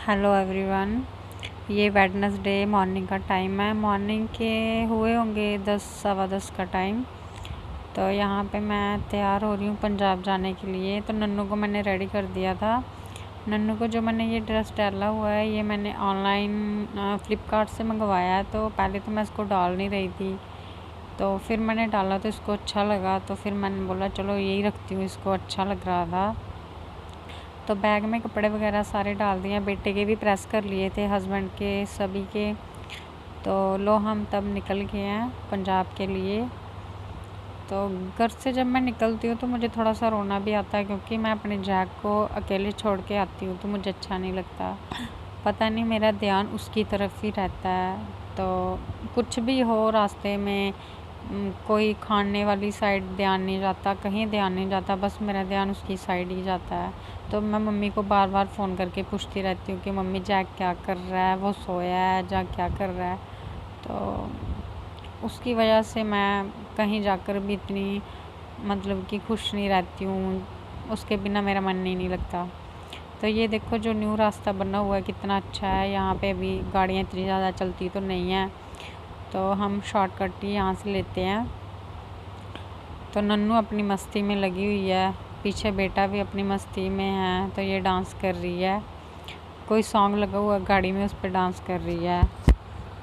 Hello everyone. ये Wednesday morning का time है। मॉर्निंग के हुए होंगे 10 सवा 10 का टाइम। तो यहाँ पे मैं तैयार हो रही हूँ पंजाब जाने के लिए। तो नन्नू को मैंने रेडी कर दिया था। नन्नू को जो मैंने ये ड्रेस डाला हुआ है ये मैंने ऑनलाइन फ़्लिपकार्ट से मंगवाया है। तो पहले तो मैं इसको डाल नहीं रही थी, तो फिर मैंने डाला तो इसको अच्छा लगा, तो फिर मैंने बोला चलो यही रखती हूँ, इसको अच्छा लग रहा था। तो बैग में कपड़े वगैरह सारे डाल दिए, बेटे के भी प्रेस कर लिए थे, हस्बैंड के, सभी के। तो लो हम तब निकल गए हैं पंजाब के लिए। तो घर से जब मैं निकलती हूँ तो मुझे थोड़ा सा रोना भी आता है, क्योंकि मैं अपने जैक को अकेले छोड़ के आती हूँ तो मुझे अच्छा नहीं लगता। पता नहीं मेरा ध्यान उसकी तरफ ही रहता है। तो कुछ भी हो रास्ते में, कोई खाने वाली साइड ध्यान नहीं जाता, कहीं ध्यान नहीं जाता, बस मेरा ध्यान उसकी साइड ही जाता है। तो मैं मम्मी को बार बार फ़ोन करके पूछती रहती हूँ कि मम्मी जैक क्या कर रहा है, वो सोया है या क्या कर रहा है। तो उसकी वजह से मैं कहीं जाकर भी इतनी मतलब कि खुश नहीं रहती हूँ, उसके बिना मेरा मन नहीं लगता। तो ये देखो जो न्यू रास्ता बना हुआ है कितना अच्छा है। यहाँ पे अभी गाड़ियाँ इतनी ज़्यादा चलती तो नहीं है, तो हम शॉर्टकट ही यहाँ से लेते हैं। तो नन्नू अपनी मस्ती में लगी हुई है, पीछे बेटा भी अपनी मस्ती में है। तो ये डांस कर रही है, कोई सॉन्ग लगा हुआ गाड़ी में, उस पर डांस कर रही है।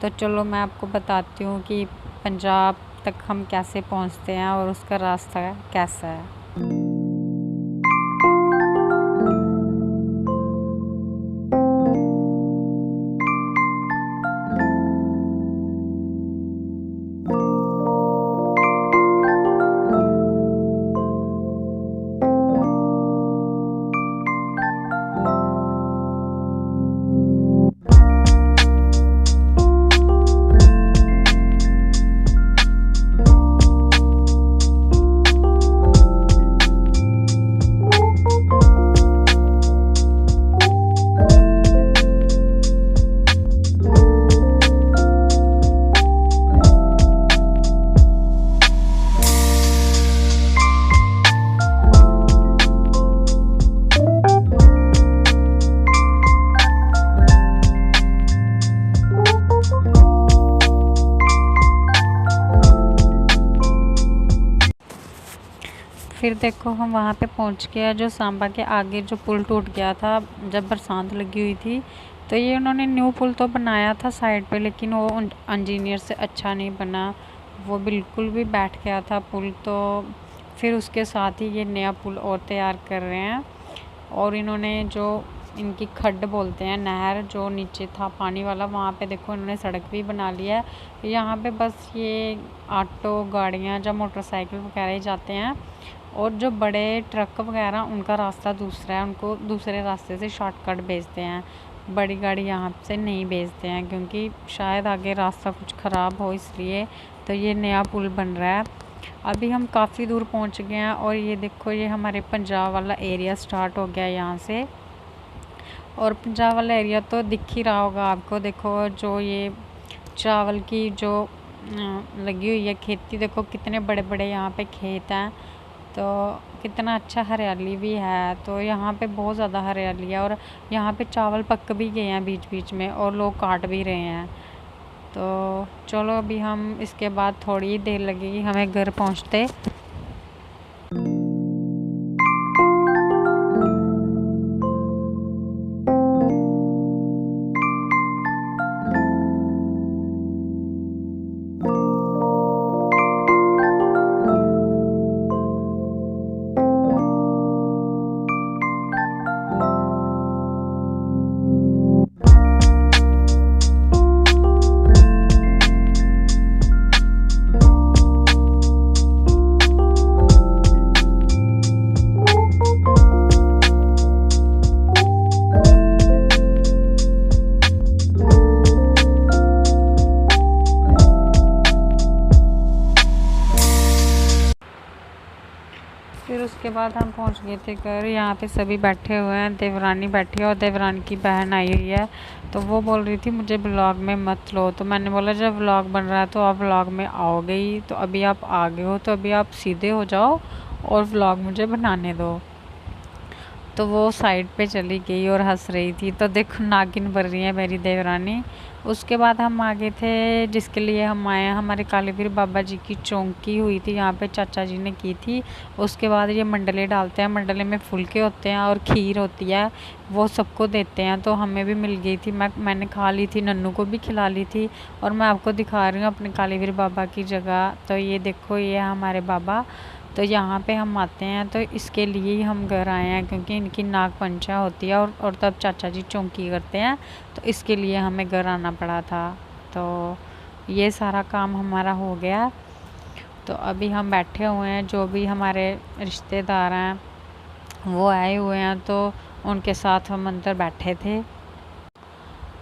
तो चलो मैं आपको बताती हूँ कि पंजाब तक हम कैसे पहुँचते हैं और उसका रास्ता कैसा है। फिर देखो हम वहाँ पे पहुँच गया, जो सांबा के आगे जो पुल टूट गया था जब बरसात लगी हुई थी। तो ये उन्होंने न्यू पुल तो बनाया था साइड पे, लेकिन वो इंजीनियर से अच्छा नहीं बना, वो बिल्कुल भी बैठ गया था पुल। तो फिर उसके साथ ही ये नया पुल और तैयार कर रहे हैं। और इन्होंने जो इनकी खड्ड बोलते हैं, नहर जो नीचे था पानी वाला, वहाँ पे देखो इन्होंने सड़क भी बना लिया है। यहाँ पे बस ये ऑटो गाड़ियाँ या मोटरसाइकिल वगैरह ही जाते हैं, और जो बड़े ट्रक वगैरह उनका रास्ता दूसरा है, उनको दूसरे रास्ते से शॉर्टकट भेजते हैं। बड़ी गाड़ी यहाँ से नहीं भेजते हैं, क्योंकि शायद आगे रास्ता कुछ ख़राब हो इसलिए। तो ये नया पुल बन रहा है। अभी हम काफ़ी दूर पहुँच गए हैं, और ये देखो ये हमारे पंजाब वाला एरिया स्टार्ट हो गया यहाँ से। और पंजाब वाला एरिया तो दिख ही रहा होगा आपको। देखो जो ये चावल की जो लगी हुई है खेती, देखो कितने बड़े बड़े यहाँ पे खेत हैं। तो कितना अच्छा हरियाली भी है। तो यहाँ पे बहुत ज़्यादा हरियाली है, और यहाँ पे चावल पक भी गए हैं बीच बीच में, और लोग काट भी रहे हैं। तो चलो अभी हम इसके बाद थोड़ी देर लगेगी हमें घर पहुँचते। फिर उसके बाद हम पहुंच गए थे घर। यहाँ पे सभी बैठे हुए हैं, देवरानी बैठी है और देवरानी की बहन आई हुई है। तो वो बोल रही थी मुझे व्लॉग में मत लो। तो मैंने बोला जब व्लॉग बन रहा है तो आप व्लॉग में आओगे ही, तो अभी आप आ गए हो तो अभी आप सीधे हो जाओ और व्लॉग मुझे बनाने दो। तो वो साइड पे चली गई और हंस रही थी। तो देखो नागिन बन रही है मेरी देवरानी। उसके बाद हम आगे थे, जिसके लिए हम आए हैं, हमारे कालीवीर बाबा जी की चौकी हुई थी यहाँ पे, चाचा जी ने की थी। उसके बाद ये मंडले डालते हैं, मंडले में फुलके होते हैं और खीर होती है, वो सबको देते हैं। तो हमें भी मिल गई थी, मैंने खा ली थी, नन्नू को भी खिला ली थी। और मैं आपको दिखा रही हूँ अपने कालीवीर बाबा की जगह। तो ये देखो, ये हमारे बाबा। तो यहाँ पे हम आते हैं तो इसके लिए ही हम घर आए हैं, क्योंकि इनकी नाग पंचमी होती है और तब चाचा जी चौकी करते हैं, तो इसके लिए हमें घर आना पड़ा था। तो ये सारा काम हमारा हो गया। तो अभी हम बैठे हुए हैं, जो भी हमारे रिश्तेदार हैं वो आए हुए हैं, तो उनके साथ हम अंदर बैठे थे।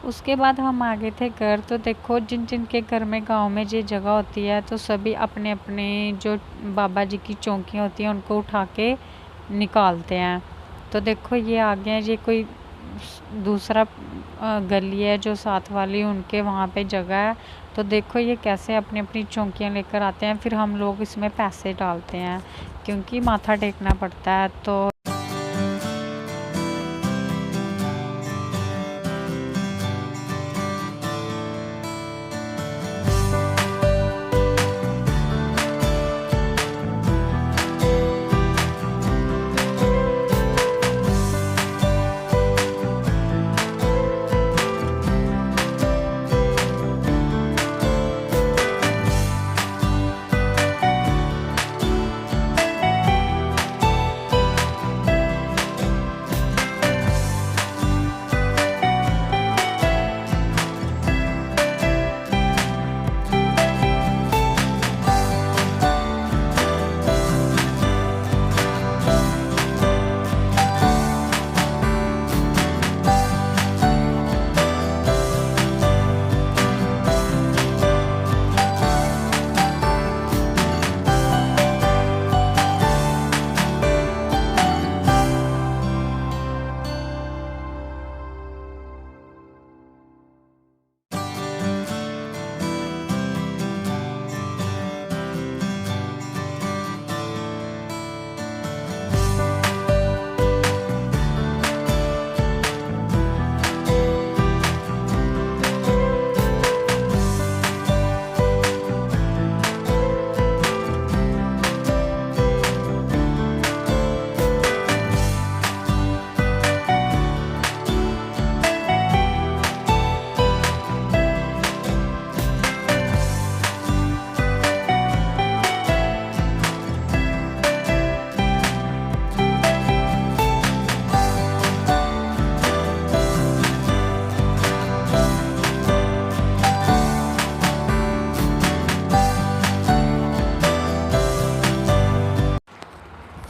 उसके बाद हम आ गए थे घर। तो देखो, जिन जिन के घर में गांव में ये जगह होती है, तो सभी अपने अपने जो बाबा जी की चौकियाँ होती हैं उनको उठा के निकालते हैं। तो देखो ये आ गए हैं, ये कोई दूसरा गली है जो साथ वाली, उनके वहाँ पे जगह है। तो देखो ये कैसे अपनी अपनी चौकियाँ लेकर आते हैं, फिर हम लोग इसमें पैसे डालते हैं क्योंकि माथा टेकना पड़ता है। तो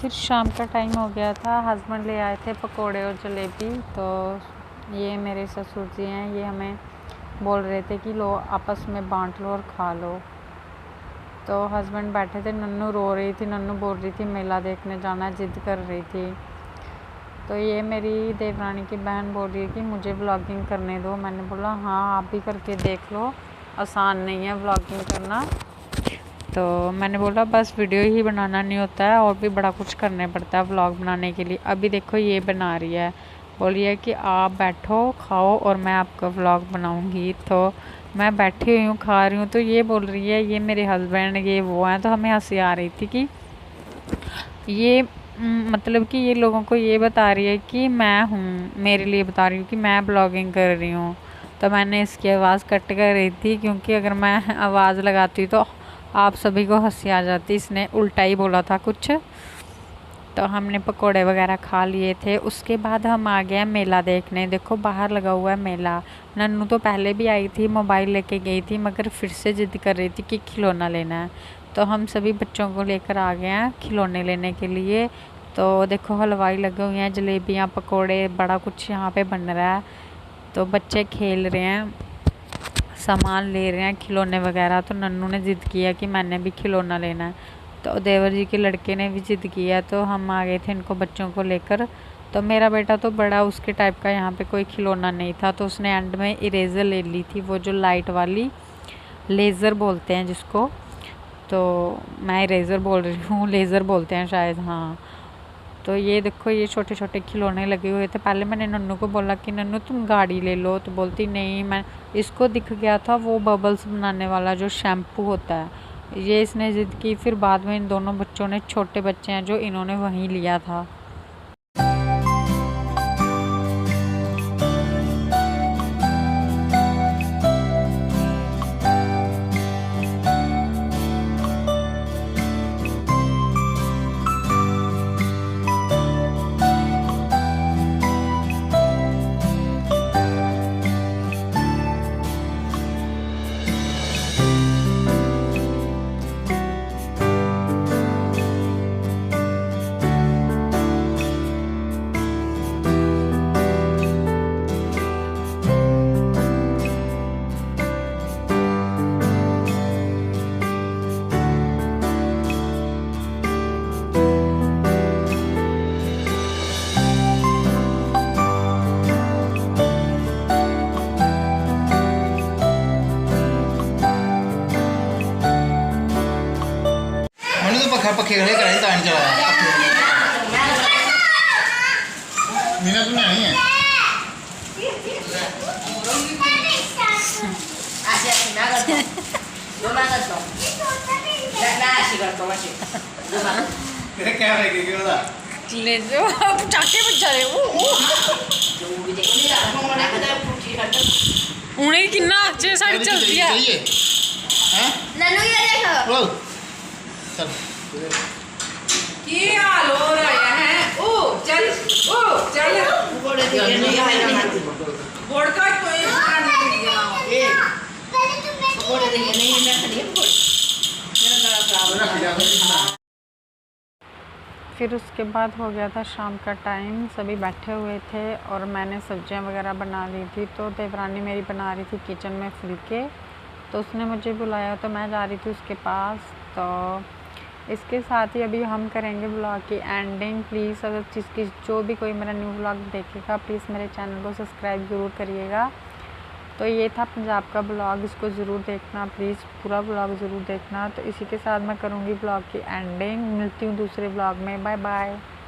फिर शाम का टाइम हो गया था, हस्बैंड ले आए थे पकोड़े और जलेबी। तो ये मेरे ससुर जी हैं, ये हमें बोल रहे थे कि लो आपस में बांट लो और खा लो। तो हस्बैंड बैठे थे, नन्नू रो रही थी, नन्नू बोल रही थी मेला देखने जाना, जिद कर रही थी। तो ये मेरी देवरानी की बहन बोल रही है कि मुझे व्लॉगिंग करने दो। मैंने बोला हाँ आप भी करके देख लो, आसान नहीं है व्लॉगिंग करना। तो मैंने बोला बस वीडियो ही बनाना नहीं होता है, और भी बड़ा कुछ करने पड़ता है व्लॉग बनाने के लिए। अभी देखो ये बना रही है, बोल रही है कि आप बैठो खाओ और मैं आपका व्लॉग बनाऊंगी। तो मैं बैठी हुई हूँ खा रही हूँ, तो ये बोल रही है ये मेरे हस्बैंड ये वो हैं। तो हमें हंसी आ रही थी कि ये मतलब कि ये लोगों को ये बता रही है कि मैं हूँ, मेरे लिए बता रही हूँ कि मैं ब्लॉगिंग कर रही हूँ। तो मैंने इसकी आवाज़ कट कर रही थी, क्योंकि अगर मैं आवाज़ लगाती तो आप सभी को हंसी आ जाती। इसने उल्टा ही बोला था कुछ। तो हमने पकोड़े वगैरह खा लिए थे। उसके बाद हम आ गए मेला देखने। देखो बाहर लगा हुआ है मेला। नन्नू तो पहले भी आई थी, मोबाइल लेके गई थी, मगर फिर से ज़िद कर रही थी कि खिलौना लेना है। तो हम सभी बच्चों को लेकर आ गए हैं खिलौने लेने के लिए। तो देखो हलवाई लगे हुए हैं, जलेबियाँ पकोड़े बड़ा कुछ यहाँ पे बन रहा है। तो बच्चे खेल रहे हैं, सामान ले रहे हैं खिलौने वगैरह। तो नन्नू ने ज़िद किया कि मैंने भी खिलौना लेना है। तो देवर जी के लड़के ने भी ज़िद किया, तो हम आ गए थे इनको बच्चों को लेकर। तो मेरा बेटा तो बड़ा उसके टाइप का यहाँ पे कोई खिलौना नहीं था, तो उसने एंड में इरेज़र ले ली थी, वो जो लाइट वाली लेज़र बोलते हैं जिसको। तो मैं इरेज़र बोल रही हूँ, लेज़र बोलते हैं शायद, हाँ। तो ये देखो ये छोटे छोटे खिलौने लगे हुए थे। पहले मैंने नन्नू को बोला कि नन्नू तुम गाड़ी ले लो, तो बोलती नहीं। मैं इसको दिख गया था वो बबल्स बनाने वाला जो शैम्पू होता है, ये इसने ज़िद की। फिर बाद में इन दोनों बच्चों ने, छोटे बच्चे हैं जो, इन्होंने वहीं लिया था। पखे खड़े कराए तान चलाया मीना तुमने नहीं है तेरे क्या रहेगी क्यों ना ले जो चाके बच्चा रे उन्हें कितना अच्छे साड़ी चलती है। हैं नन्नू ये देखो लो चल क्या हाल हो रहा है? ओ चल बोले थे ये नहीं आया बोड़ का तो ये खाने के लिए ए पहले तुमने बोले थे ये नहीं मैं खड़ी हूं मेरा गला खराब है। फिर उसके बाद हो गया था शाम का टाइम, सभी बैठे हुए थे और मैंने सब्जियां वगैरह बना ली थी। तो देवरानी मेरी बना रही थी किचन में फुलके, तो उसने मुझे बुलाया तो मैं जा रही थी उसके पास। तो इसके साथ ही अभी हम करेंगे ब्लॉग की एंडिंग। प्लीज़ अगर जिसकी जो भी कोई मेरा न्यू ब्लॉग देखेगा प्लीज़ मेरे चैनल को सब्सक्राइब ज़रूर करिएगा। तो ये था पंजाब का ब्लॉग, इसको ज़रूर देखना प्लीज़, पूरा ब्लॉग ज़रूर देखना। तो इसी के साथ मैं करूँगी ब्लॉग की एंडिंग। मिलती हूँ दूसरे ब्लॉग में, बाय बाय।